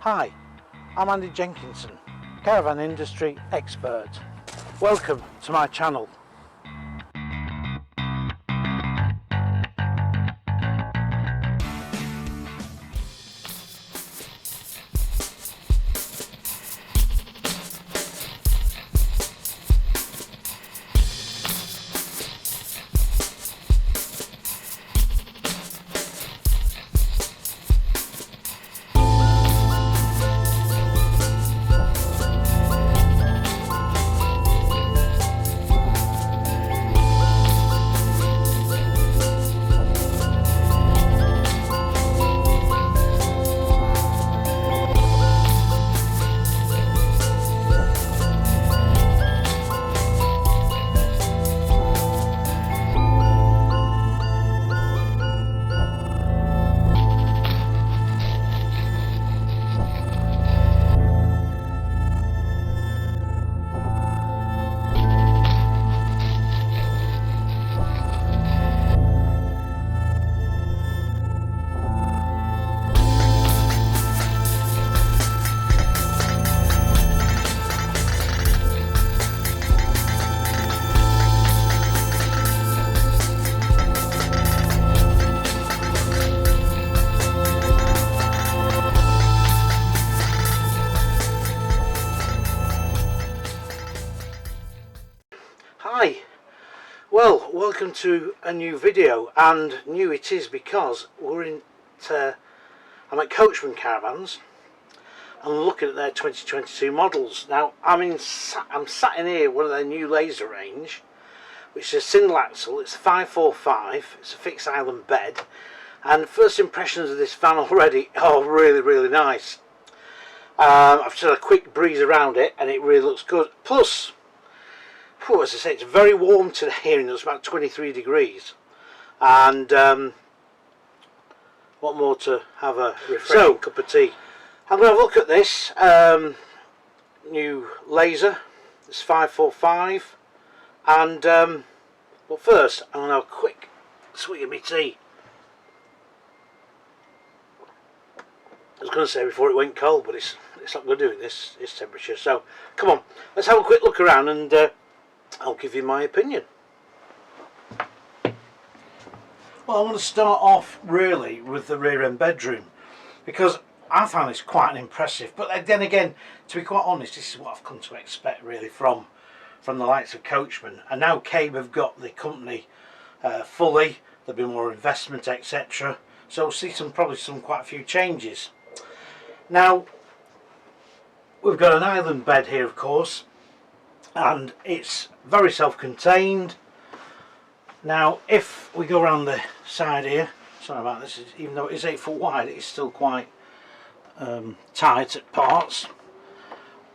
Hi, I'm Andy Jenkinson, Caravan industry expert. Welcome to my channel. Hi, well, welcome to a new video, and new it is because I'm at Coachman Caravans and looking at their 2022 models. Now I'm sat in here one of their new laser range, which is a single axle. It's a 545, it's a fixed island bed, and first impressions of this van already are really nice. I've just had a quick breeze around it and it really looks good. Plus, as I say, it's very warm today, and it's about 23 degrees, and what more to have a refreshing cup of tea. I'm going to look at this new laser, this 545, and but first I'm going to have a quick swig of my tea. I was going to say before it went cold, but it's not going to do it this temperature. So come on, let's have a quick look around, and I'll give you my opinion. Well, I want to start off really with the rear end bedroom, because I find this quite impressive. But then again, to be quite honest, this is what I've come to expect really from the likes of Coachman. And now Cabe have got the company fully. There'll be more investment, etc. So we'll see probably quite a few changes. Now we've got an island bed here, of course, and it's very self-contained. Now if we go around the side here, sorry about this, even though it is 8 foot wide, it's still quite tight at parts.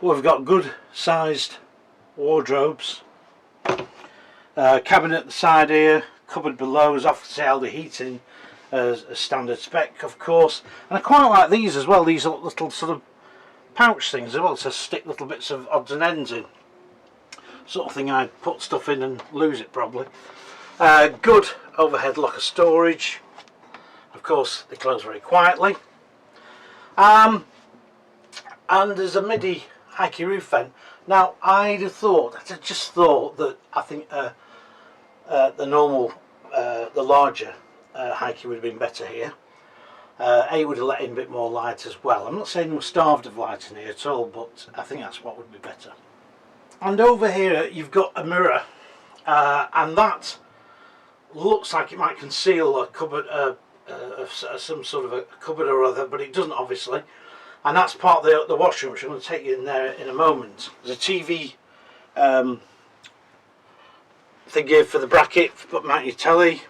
We've got good sized wardrobes, cabinet at the side here, cupboard below is obviously held the heating as a standard spec, of course, and I quite like these as well, these little sort of pouch things as well to stick little bits of odds and ends in. Sort of thing I'd put stuff in and lose it probably. Good overhead locker storage. Of course they close very quietly. And there's a MIDI hikey roof vent. Now I just thought that I think the normal, the larger hikey would have been better here. It would have let in a bit more light as well. I'm not saying we're starved of light in here at all, but I think that's what would be better. And over here you've got a mirror, and that looks like it might conceal a cupboard, some sort of a cupboard or other, but it doesn't obviously. And that's part of the washroom, which I'm going to take you in there in a moment. There's a TV thing here for the bracket, but mount your telly,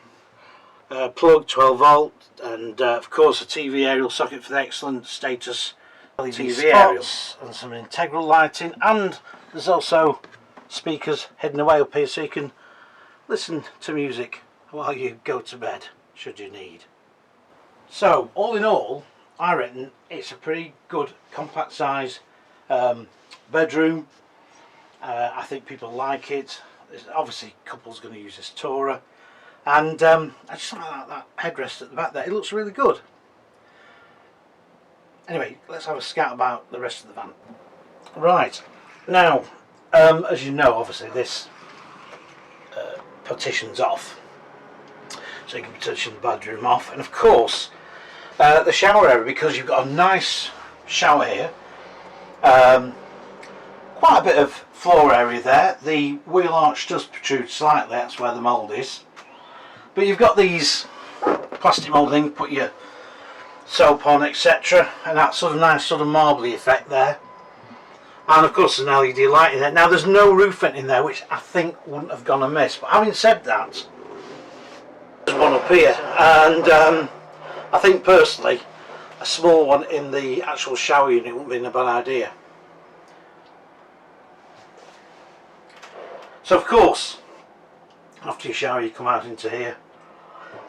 plug 12 volt, and of course a TV aerial socket for the excellent status TV spots and some integral lighting, and there's also speakers hidden away up here so you can listen to music while you go to bed should you need. So all in all, I reckon it's a pretty good compact size bedroom. I think people like it. There's obviously couples going to use this tourer, and I just like that headrest at the back there. It looks really good. Anyway, let's have a scout about the rest of the van. Right, now, as you know, obviously this partitions off, so you can partition the bedroom off, and of course the shower area, because you've got a nice shower here, quite a bit of floor area there. The wheel arch does protrude slightly, that's where the mould is, but you've got these plastic moulding, put your soap on, etc., and that sort of nice sort of marbly effect there. And of course there's an LED light in there. Now there's no roof vent in there, which I think wouldn't have gone amiss, but having said that, there's one up here, and I think personally a small one in the actual shower unit wouldn't be a bad idea. So of course after you shower you come out into here,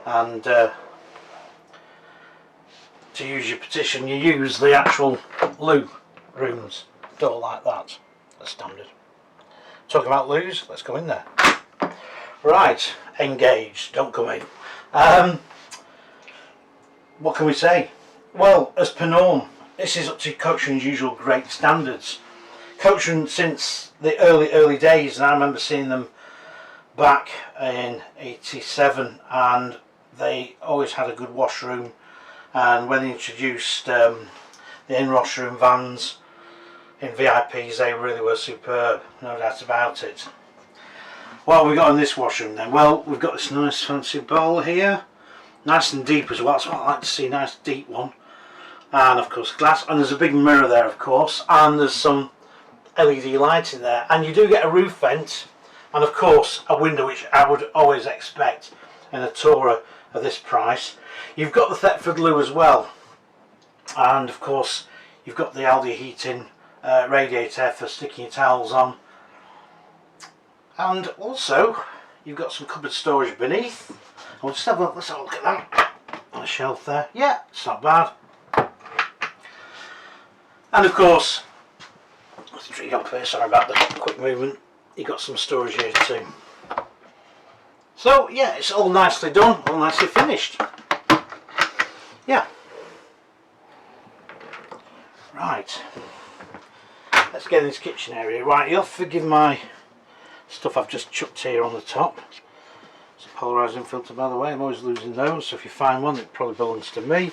and to use your partition you use the actual loo rooms door like that, as standard. Talking about loos, let's go in there. Right, engaged, don't come in. What can we say? Well, as per norm, this is up to Coachman's usual great standards. Coachman since the early days, and I remember seeing them back in '87, and they always had a good washroom, and when they introduced the in-washroom vans in VIPs, they really were superb, no doubt about it. What have we got in this washroom then? Well, we've got this nice fancy bowl here, nice and deep as well, that's what I like to see, nice deep one, and of course glass, and there's a big mirror there of course, and there's some LED light in there, and you do get a roof vent, and of course a window, which I would always expect in a Tourer of this price. You've got the Thetford loo as well, and of course you've got the Aldi heating radiator for sticking your towels on, and also you've got some cupboard storage beneath. We'll just have a look, let's have a look at that on the shelf there. Yeah, it's not bad. And of course, let's tree up here, sorry about the quick movement, you've got some storage here too. So yeah, it's all nicely done, all nicely finished. Yeah. Right, let's get in this kitchen area. Right, you'll forgive my stuff I've just chucked here on the top. It's a polarising filter, by the way, I'm always losing those, so if you find one it probably belongs to me.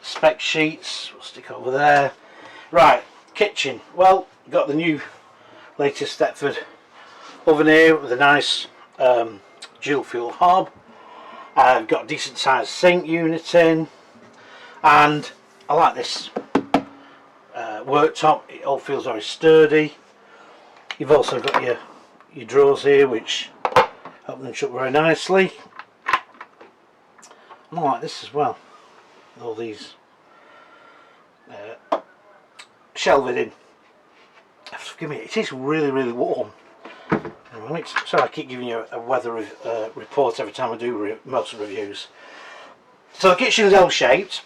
Spec sheets, we'll stick over there. Right, kitchen, well, got the new latest Thetford oven here with a nice dual fuel hob. I've got a decent sized sink unit in, and I like this worktop, it all feels very sturdy. You've also got your drawers here which open and shut very nicely. And I like this as well, with all these shelving in. Forgive me, it is really warm. Sorry I keep giving you a weather report every time I do motor reviews. So the kitchen is L-shaped.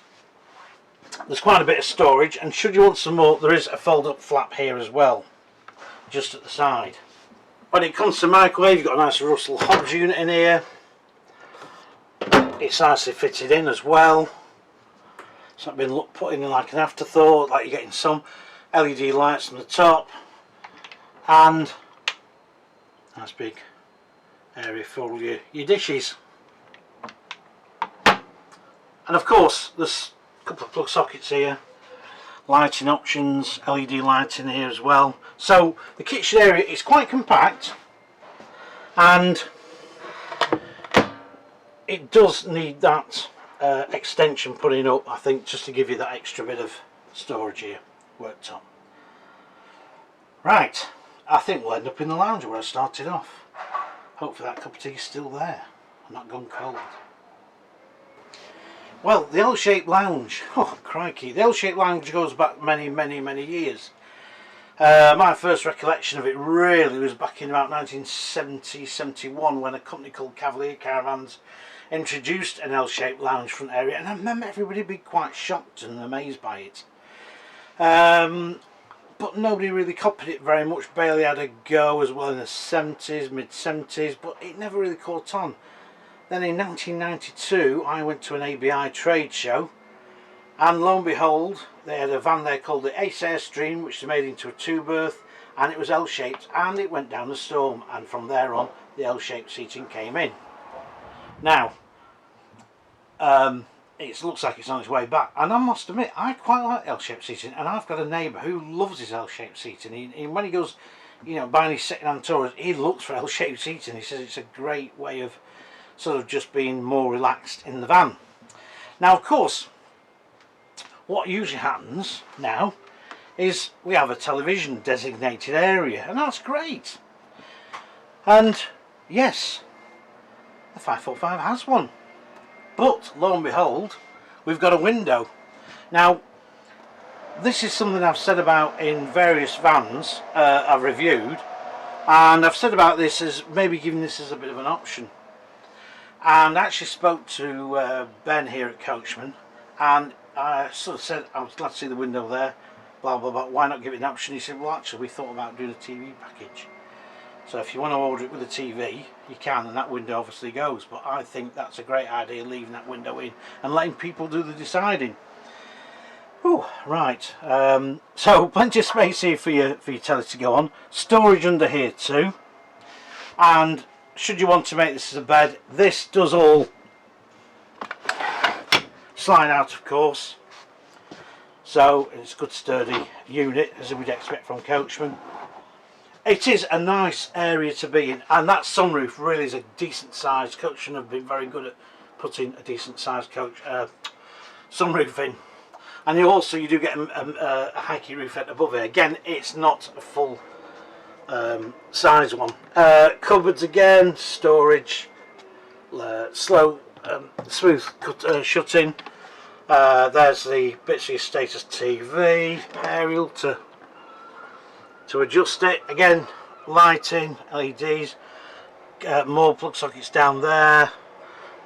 There's quite a bit of storage, and should you want some more, there is a fold-up flap here as well, just at the side. When it comes to microwave, you've got a nice Russell Hobbs unit in here. It's nicely fitted in as well. It's not been put in like an afterthought, like you're getting some LED lights on the top, and nice big area for all your dishes. And of course there's a couple of plug sockets here, lighting options, LED lighting here as well. So the kitchen area is quite compact, and it does need that extension putting up, I think, just to give you that extra bit of storage here, worktop. Right, I think we'll end up in the lounge where I started off. Hopefully that cup of tea is still there, I'm not gone cold. Well, the L-shaped lounge, oh crikey, the L-shaped lounge goes back many years. My first recollection of it really was back in about 1970-71 when a company called Cavalier Caravans introduced an L-shaped lounge front area, and I remember everybody being quite shocked and amazed by it. But nobody really copied it very much. Bailey had a go as well in the 70s, mid-70s, but it never really caught on. Then in 1992 I went to an ABI trade show, And lo and behold, they had a van there called the Ace Airstream, which they made into a 2-berth, and it was L-shaped, and it went down the storm, and from there on the L-shaped seating came in. Now it looks like it's on its way back, and I must admit I quite like L-shaped seating, and I've got a neighbour who loves his L-shaped seating. When he goes, you know, buying his second-hand tours, he looks for L-shaped seating. He says it's a great way of sort of just being more relaxed in the van. Now, of course, what usually happens now is we have a television designated area, and that's great. And yes, the 545 has one, but lo and behold, we've got a window. Now, this is something I've said about in various vans I've reviewed, and I've said about this as maybe giving this as a bit of an option. And I actually spoke to Ben here at Coachman, and I sort of said I was glad to see the window there, blah blah blah, why not give it an option? He said, well, actually we thought about doing a TV package, so if you want to order it with a TV you can, and that window obviously goes. But I think that's a great idea, leaving that window in and letting people do the deciding. Ooh, right, so plenty of space here for your telly to go on, storage under here too, and should you want to make this as a bed, this does all slide out, of course, so it's a good sturdy unit as we'd expect from Coachman. It is a nice area to be in, and that sunroof really is a decent size. Coachman have been very good at putting a decent sized sunroof in, and you do get a high-key roof above it. Again, it's not a full size one. Cupboards again, storage, smooth shut-in. There's the bits of your status TV, aerial to adjust it. Again, lighting, LEDs, more plug sockets down there,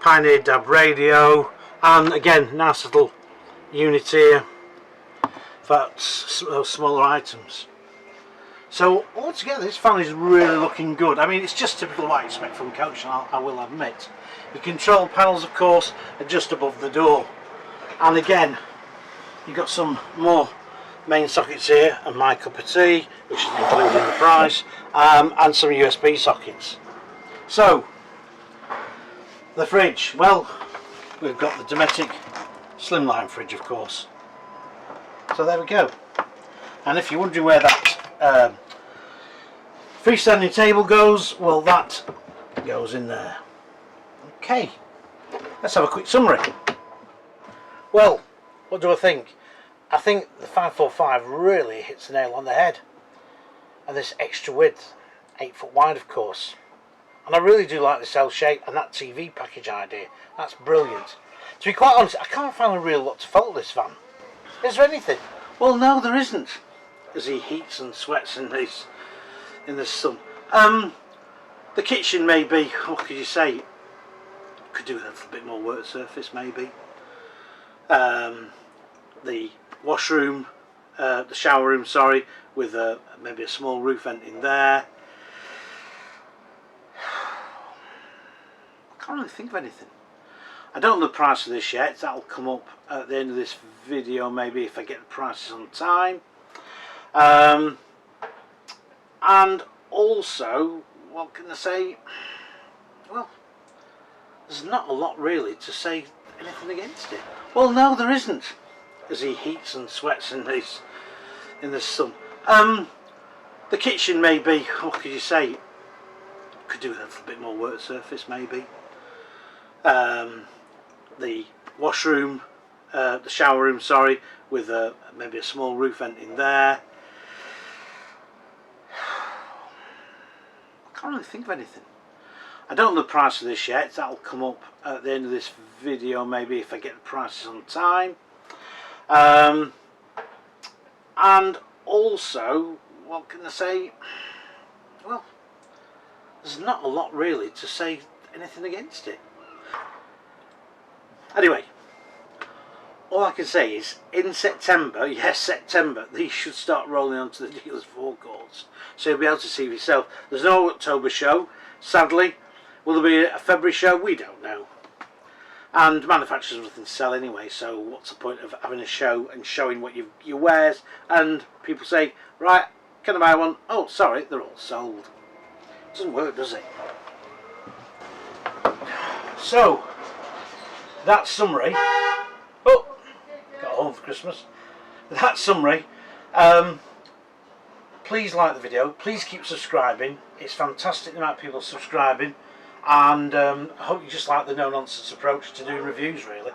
Pioneer DAB radio, and again, nice little unit here for smaller items. So altogether this fan is really looking good. I mean, it's just typical what I expect from Coachman, I will admit. The control panels, of course, are just above the door, and again you've got some more main sockets here, and my cup of tea, which is included in the price, and some USB sockets. So the fridge, well, we've got the Dometic slimline fridge, of course. So there we go. And if you're wondering where that freestanding table goes, well, that goes in there. Okay, let's have a quick summary. Well, what do I think? I think the 545 really hits the nail on the head, and this extra width, 8 foot wide, of course. And I really do like this L shape and that TV package idea. That's brilliant. To be quite honest, I can't find a real lot to fault this van. Is there anything? Well, no, there isn't, as he heats and sweats in the sun. The kitchen, maybe, what could you say, could do with a little bit more work surface, maybe. The washroom, the shower room, sorry, with maybe a small roof vent in there. I can't really think of anything. I don't know the price of this yet. That'll come up at the end of this video, maybe, if I get the prices on time. And also, what can I say? Well, there's not a lot really to say anything against it. Well, no, there isn't, as he heats and sweats in the sun. The kitchen, maybe, what could you say, could do with a little bit more work surface, maybe. The washroom, the shower room, sorry, with maybe a small roof vent in there. I can't really think of anything. I don't know the price of this yet. That'll come up at the end of this video, maybe, if I get the prices on time. And also, what can I say? Well, there's not a lot really to say anything against it. Anyway, all I can say is, in September, yes, September, these should start rolling onto the dealer's forecourts, so you'll be able to see for yourself. There's no October show, sadly. Will there be a February show? We don't know. And manufacturers have nothing to sell anyway, so what's the point of having a show and showing what your wares? And people say, right, can I buy one? Oh, sorry, they're all sold. Doesn't work, does it? So, that summary. Oh, got home for Christmas. That summary. Please like the video. Please keep subscribing. It's fantastic the amount of people subscribing. And I hope you just like the no-nonsense approach to doing reviews, really.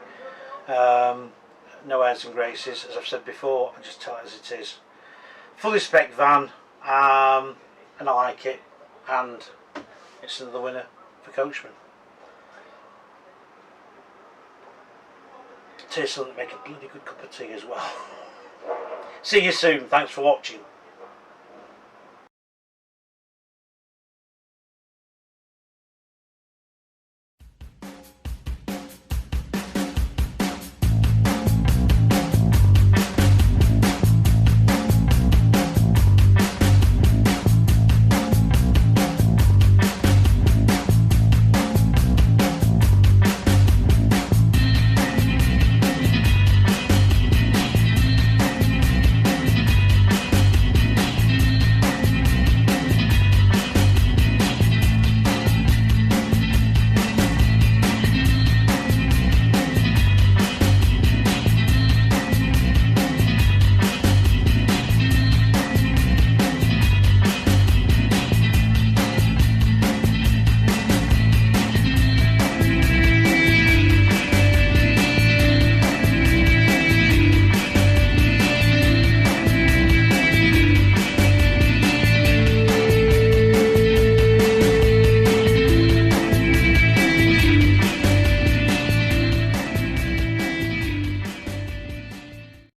No airs and graces, as I've said before. I just tell it as it is. Fully spec van, and I like it. And it's another winner for Coachman. Tastes something to make a bloody good cup of tea as well. See you soon. Thanks for watching.